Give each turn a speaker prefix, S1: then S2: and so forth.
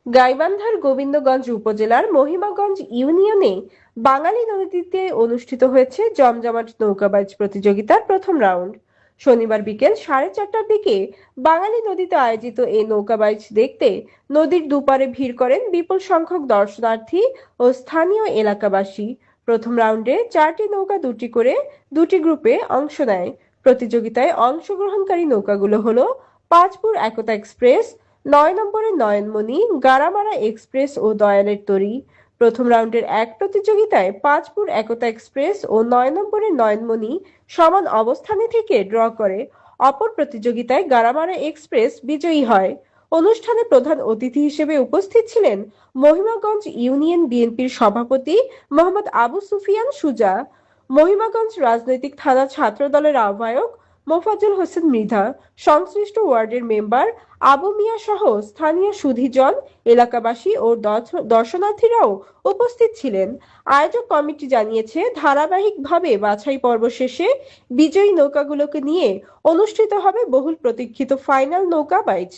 S1: গাইবান্ধার গোবিন্দগঞ্জ উপজেলার মহিমাগঞ্জ ইউনিয়নে বাঙালি নদীতে অনুষ্ঠিত হয়েছে জমজমাট নৌকাবাজ প্রতিযোগিতার প্রথম রাউন্ড। শনিবার বিকেল 4:30টার দিকে বাঙালি নদীতে আয়োজিত এই নৌকাবাজ দেখতে নদীর দুপারে ভিড় করেন বিপুল সংখ্যক দর্শনার্থী ও স্থানীয় এলাকাবাসী। প্রথম রাউন্ডে 4টি নৌকা দুটি গ্রুপে অংশ নেয়। প্রতিযোগিতায় অংশগ্রহণকারী নৌকাগুলো হলো পাঁচপুর একতা এক্সপ্রেস, 9 নম্বরের নয়নমণি, গাড়ামারা এক্সপ্রেস ও দয়ালের তরী। প্রথম রাউন্ডের এক প্রতিযোগিতায় পাঁচপুর একতা এক্সপ্রেস ও 9 নম্বরের নয়নমণি সমান অবস্থানে থেকে ড্র করে। অপর প্রতিযোগিতায় গাড়ামারা এক্সপ্রেস বিজয়ী হয়। অনুষ্ঠানে প্রধান অতিথি হিসেবে উপস্থিত ছিলেন মহিমাগঞ্জ ইউনিয়ন বিএনপির সভাপতি মোহাম্মদ আবু সুফিয়ান সুজা, মহিমাগঞ্জ রাজনৈতিক থানা ছাত্রদলের আহ্বায়ক মোফাজ্জল হোসেন মৃধা, সংশ্লিষ্ট ওয়ার্ডের মেম্বার আবু মিয়া সহ স্থানীয় সুধীজন, এলাকাবাসী ও দর্শনার্থীরাও উপস্থিত ছিলেন। আয়োজক কমিটি জানিয়েছে, ধারাবাহিকভাবে বাছাই পর্ব শেষে বিজয়ী নৌকাগুলোকে নিয়ে অনুষ্ঠিত হবে বহুল প্রতীক্ষিত ফাইনাল নৌকা বাইচ।